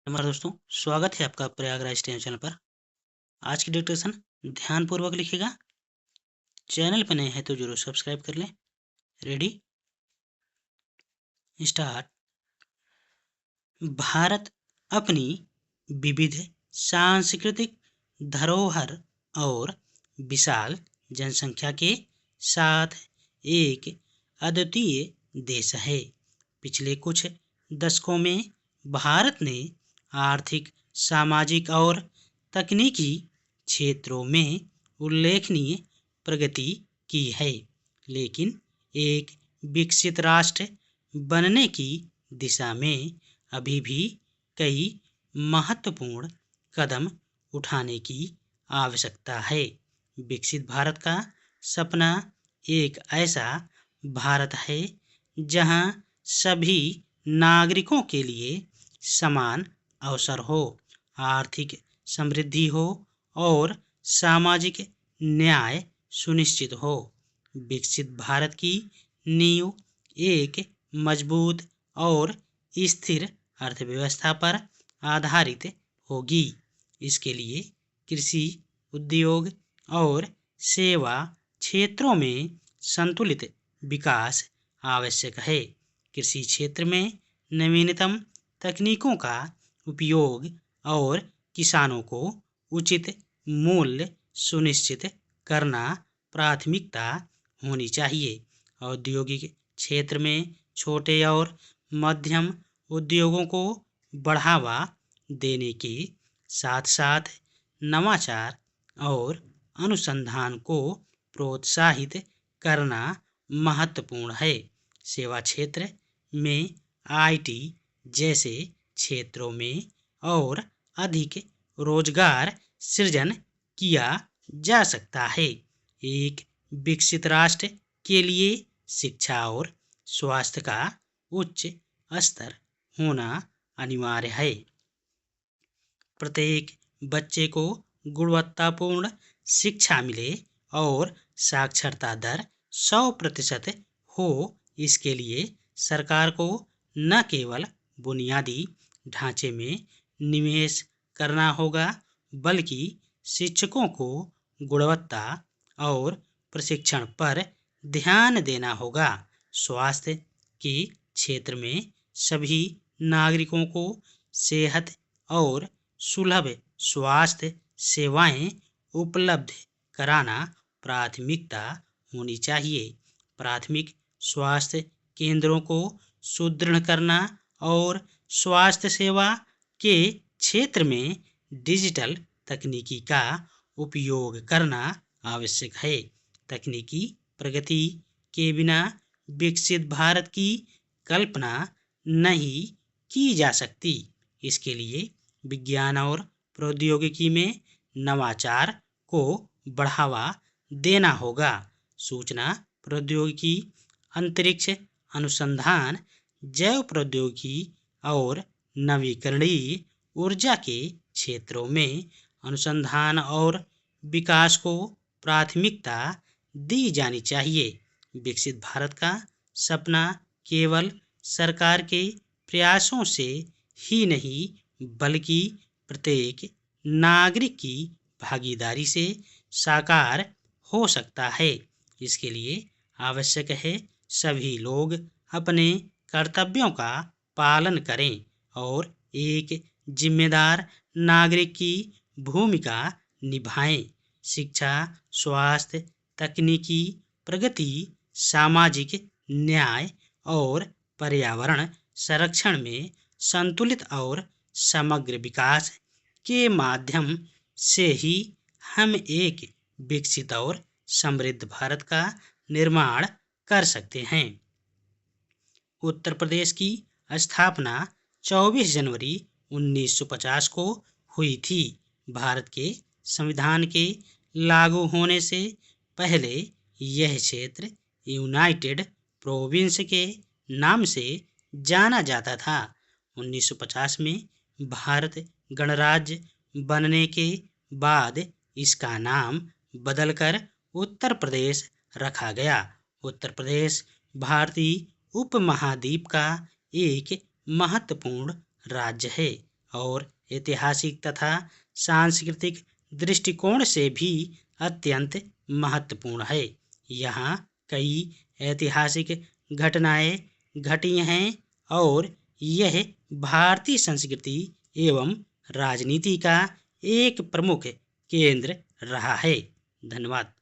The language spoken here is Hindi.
नमस्कार दोस्तों, स्वागत है आपका प्रयागराज टेम चैनल पर। आज की डिस्कशन ध्यानपूर्वक लिखिएगा। चैनल पर नए हैं तो जरूर सब्सक्राइब कर लें। Ready, start. भारत अपनी विविध सांस्कृतिक धरोहर और विशाल जनसंख्या के साथ एक अद्वितीय देश है। पिछले कुछ दशकों में भारत ने आर्थिक, सामाजिक और तकनीकी क्षेत्रों में उल्लेखनीय प्रगति की है, लेकिन एक विकसित राष्ट्र बनने की दिशा में अभी भी कई महत्वपूर्ण कदम उठाने की आवश्यकता है। विकसित भारत का सपना एक ऐसा भारत है जहां सभी नागरिकों के लिए समान अवसर हो, आर्थिक समृद्धि हो और सामाजिक न्याय सुनिश्चित हो। विकसित भारत की नींव एक मजबूत और स्थिर अर्थव्यवस्था पर आधारित होगी। इसके लिए कृषि, उद्योग और सेवा क्षेत्रों में संतुलित विकास आवश्यक है। कृषि क्षेत्र में नवीनतम तकनीकों का उपयोग और किसानों को उचित मूल्य सुनिश्चित करना प्राथमिकता होनी चाहिए। औद्योगिक क्षेत्र में छोटे और मध्यम उद्योगों को बढ़ावा देने के साथ साथ नवाचार और अनुसंधान को प्रोत्साहित करना महत्वपूर्ण है। सेवा क्षेत्र में आईटी जैसे क्षेत्रों में और अधिक रोजगार सृजन किया जा सकता है। एक विकसित राष्ट्र के लिए शिक्षा और स्वास्थ्य का उच्च स्तर होना अनिवार्य है। प्रत्येक बच्चे को गुणवत्तापूर्ण शिक्षा मिले और साक्षरता दर 100% हो, इसके लिए सरकार को न केवल बुनियादी ढांचे में निवेश करना होगा, बल्कि शिक्षकों को गुणवत्ता और प्रशिक्षण पर ध्यान देना होगा। स्वास्थ्य के क्षेत्र में सभी नागरिकों को सेहत और सुलभ स्वास्थ्य सेवाएं उपलब्ध कराना प्राथमिकता होनी चाहिए। प्राथमिक स्वास्थ्य केंद्रों को सुदृढ़ करना और स्वास्थ्य सेवा के क्षेत्र में डिजिटल तकनीकी का उपयोग करना आवश्यक है। तकनीकी प्रगति के बिना विकसित भारत की कल्पना नहीं की जा सकती। इसके लिए विज्ञान और प्रौद्योगिकी में नवाचार को बढ़ावा देना होगा। सूचना प्रौद्योगिकी, अंतरिक्ष अनुसंधान, जैव प्रौद्योगिकी और नवीकरणीय ऊर्जा के क्षेत्रों में अनुसंधान और विकास को प्राथमिकता दी जानी चाहिए। विकसित भारत का सपना केवल सरकार के प्रयासों से ही नहीं, बल्कि प्रत्येक नागरिक की भागीदारी से साकार हो सकता है। इसके लिए आवश्यक है सभी लोग अपने कर्तव्यों का पालन करें और एक जिम्मेदार नागरिक की भूमिका निभाएं। शिक्षा, स्वास्थ्य, तकनीकी प्रगति, सामाजिक न्याय और पर्यावरण संरक्षण में संतुलित और समग्र विकास के माध्यम से ही हम एक विकसित और समृद्ध भारत का निर्माण कर सकते हैं। उत्तर प्रदेश की स्थापना 24 जनवरी 1950 को हुई थी। भारत के संविधान के लागू होने से पहले यह क्षेत्र यूनाइटेड प्रोविंस के नाम से जाना जाता था। 1950 में भारत गणराज्य बनने के बाद इसका नाम बदलकर उत्तर प्रदेश रखा गया। उत्तर प्रदेश भारतीय उपमहाद्वीप का एक महत्वपूर्ण राज्य है। और ऐतिहासिक तथा सांस्कृतिक दृष्टिकोण से भी अत्यंत महत्वपूर्ण है। यहाँ कई ऐतिहासिक घटनाएं घटी हैं और यह भारतीय संस्कृति एवं राजनीति का एक प्रमुख केंद्र रहा है। धन्यवाद।